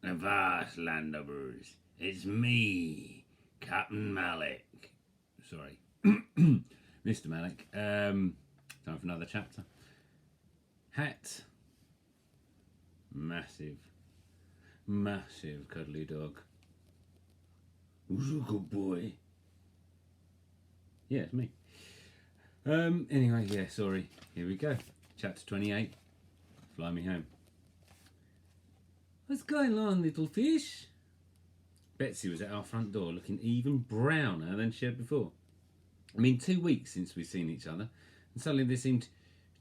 Avast, landlubbers. It's me, Captain Mallick. Sorry, Mr. Mallick. Time for another chapter. Hat. Massive, massive cuddly dog. Who's a good boy? Yeah, it's me. Anyway, yeah, sorry. Here we go. Chapter 28. Fly me home. What's going on, little fish? Betsy was at our front door looking even browner than she had before. 2 weeks since we'd seen each other, and suddenly there seemed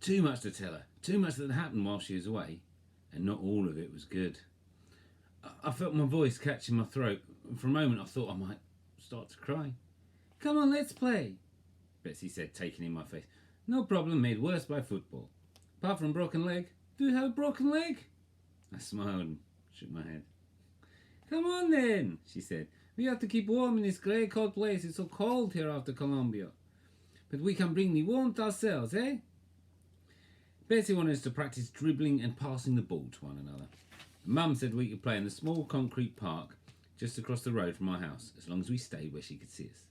too much to tell her, too much that had happened while she was away, and not all of it was good. I felt my voice catching my throat, and for a moment I thought I might start to cry. Come on, let's play, Betsy said, taking in my face. No problem made worse by football. Apart from a broken leg. Do you have a broken leg? I smiled and shook my head. Come on then, she said. We have to keep warm in this grey cold place. It's so cold here after Colombia. But we can bring the warmth ourselves, eh? Betsy wanted us to practice dribbling and passing the ball to one another. Mum said we could play in the small concrete park just across the road from our house, as long as we stayed where she could see us.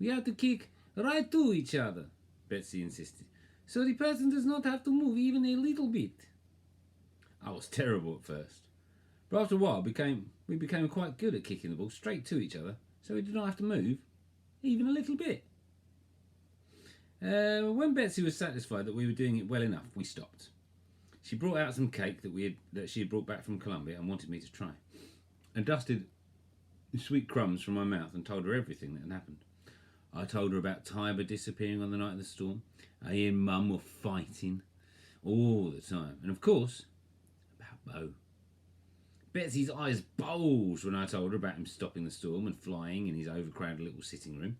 We have to kick right to each other, Betsy insisted, so the person does not have to move even a little bit. I was terrible at first, but after a while we became quite good at kicking the ball straight to each other, so we did not have to move even a little bit. When Betsy was satisfied that we were doing it well enough, we stopped. She brought out some cake that she had brought back from Colombia and wanted me to try. I dusted the sweet crumbs from my mouth and told her everything that had happened. I told her about Tiber disappearing on the night of the storm. I and Mum were fighting all the time. And of course, about Bo. Betsy's eyes bulged when I told her about him stopping the storm and flying in his overcrowded little sitting room.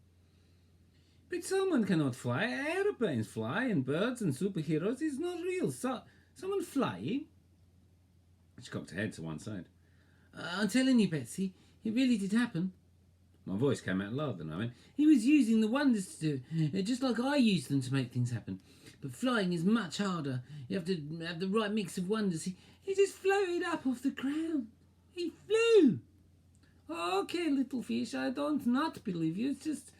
But someone cannot fly. Aeroplanes fly, and birds and superheroes is not real. Someone flying? She cocked her head to one side. I'm telling you, Betsy, it really did happen. My voice came out louder than I went. He was using the wonders to do it, just like I use them to make things happen. But flying is much harder. You have to have the right mix of wonders. He just floated up off the ground. He flew. Okay, little fish, I don't not believe you. It's just,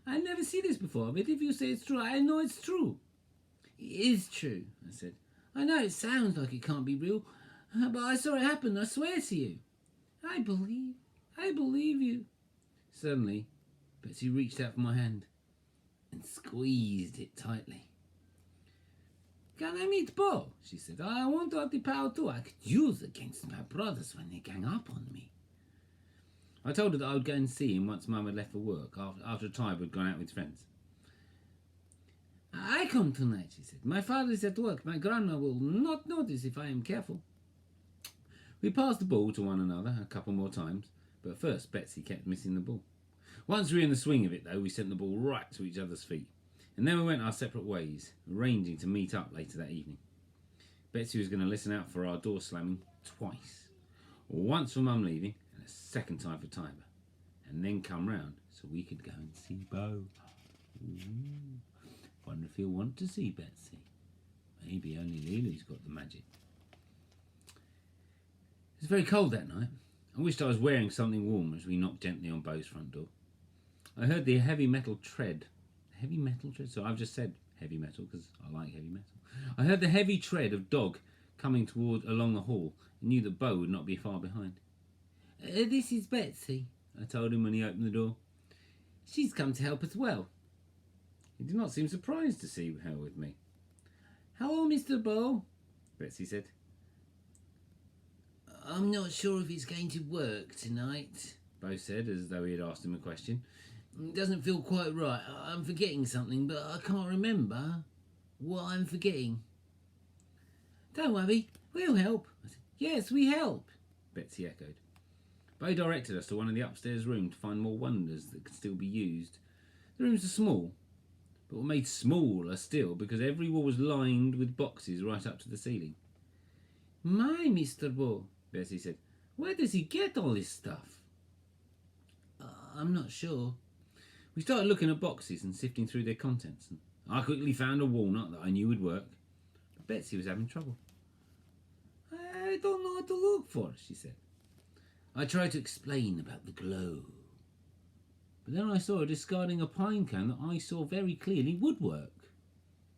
I never see this before. But if you say it's true, I know it's true. It is true, I said. I know it sounds like it can't be real, but I saw it happen, I swear to you. I believe you. Suddenly, Betsy reached out for my hand and squeezed it tightly. Can I meet Bo? She said. I want to have the power too. I could use against my brothers when they gang up on me. I told her that I would go and see him once Mum had left for work, after Tiber had gone out with friends. I come tonight, she said. My father is at work. My grandma will not notice if I am careful. We passed the ball to one another a couple more times, but first Betsy kept missing the ball. Once we were in the swing of it, though, we sent the ball right to each other's feet. And then we went our separate ways, arranging to meet up later that evening. Betsy was going to listen out for our door slamming twice. Once for Mum leaving, and a second time for Tiber. And then come round so we could go and see Bo. Ooh. Wonder if he'll want to see Betsy. Maybe only Lulu's got the magic. It was very cold that night. I wished I was wearing something warm as we knocked gently on Bo's front door. I heard the heavy metal tread. Heavy metal tread? So I've just said heavy metal because I like heavy metal. I heard the heavy tread of dog coming along the hall and knew that Bo would not be far behind. This is Betsy, I told him when he opened the door. She's come to help as well. He did not seem surprised to see her with me. Hello, Mr. Bo, Betsy said. I'm not sure if it's going to work tonight, Bo said, as though he had asked him a question. It doesn't feel quite right. I'm forgetting something, but I can't remember what I'm forgetting. Don't worry, we'll help. I said, yes, we help, Betsy echoed. Bo directed us to one of the upstairs rooms to find more wonders that could still be used. The rooms are small, but were made smaller still because every wall was lined with boxes right up to the ceiling. My, Mr. Bo, Betsy said, where does he get all this stuff? I'm not sure. We started looking at boxes and sifting through their contents, and I quickly found a walnut that I knew would work. But Betsy was having trouble. I don't know what to look for, she said. I tried to explain about the glow, but then I saw her discarding a pine cone that I saw very clearly would work,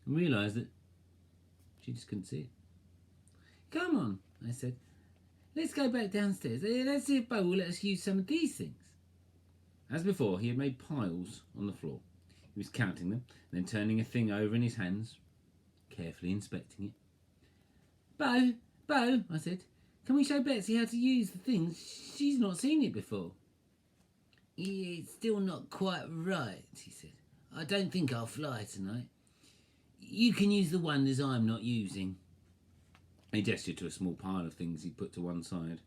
and realised that she just couldn't see it. Come on, I said. Let's go back downstairs. Let's see if Bo will let us use some of these things. As before, he had made piles on the floor. He was counting them, then turning a thing over in his hands, carefully inspecting it. Bo, I said, can we show Betsy how to use the things? She's not seen it before. It's still not quite right, he said. I don't think I'll fly tonight. You can use the wonders I'm not using. He gestured to a small pile of things he'd put to one side.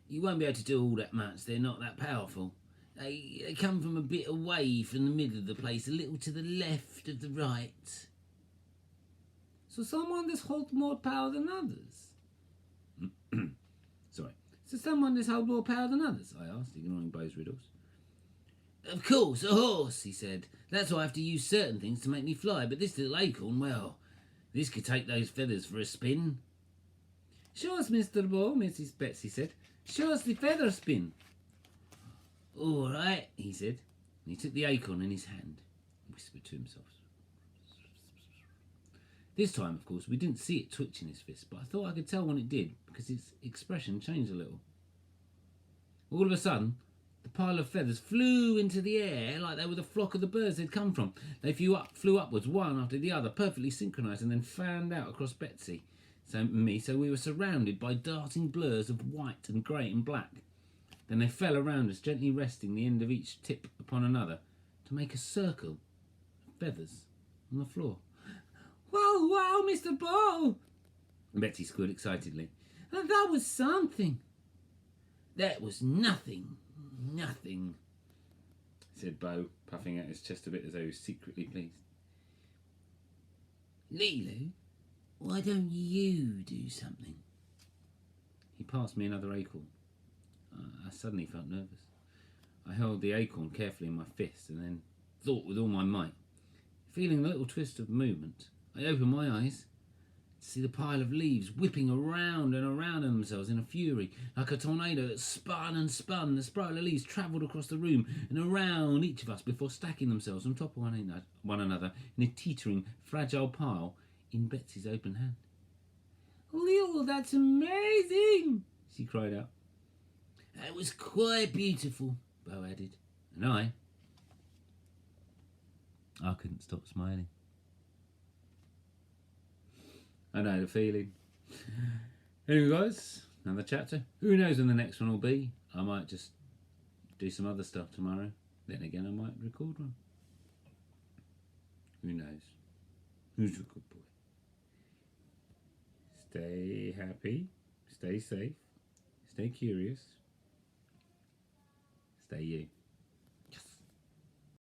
You won't be able to do all that much. They're not that powerful. They come from a bit away from the middle of the place, a little to the left of the right. So some wonders hold more power than others? Sorry. So some wonders hold more power than others? I asked, ignoring Bo's riddles. Of course, a horse, he said. That's why I have to use certain things to make me fly, but this little acorn, well, this could take those feathers for a spin. Show us, Mr. Bo, Mrs. Betsy said. Show us the feather spin. All right, he said. And he took the acorn in his hand and whispered to himself. This time, of course, we didn't see it twitch in his fist, but I thought I could tell when it did because its expression changed a little. All of a sudden, the pile of feathers flew into the air like they were the flock of the birds they'd come from. They flew upwards, one after the other, perfectly synchronised, and then fanned out across Betsy and me, so we were surrounded by darting blurs of white and grey and black. Then they fell around us, gently resting the end of each tip upon another to make a circle of feathers on the floor. Wow, Mr. Bo! Betsy squealed excitedly. And that was something. That was nothing, said Bo, puffing out his chest a bit as though he was secretly pleased. Lulu, why don't you do something? He passed me another acorn. I suddenly felt nervous. I held the acorn carefully in my fist and then thought with all my might. Feeling the little twist of movement, I opened my eyes to see the pile of leaves whipping around and around themselves in a fury, like a tornado that spun and spun. The spiral of leaves travelled across the room and around each of us before stacking themselves on top of one another in a teetering, fragile pile in Betsy's open hand. Lil, that's amazing, she cried out. That was quite beautiful, Bo added, and I couldn't stop smiling. I know the feeling. Anyway, guys, another chapter. Who knows when the next one will be? I might just do some other stuff tomorrow. Then again, I might record one. Who knows? Who's a good boy? Stay happy. Stay safe. Stay curious. Stay you.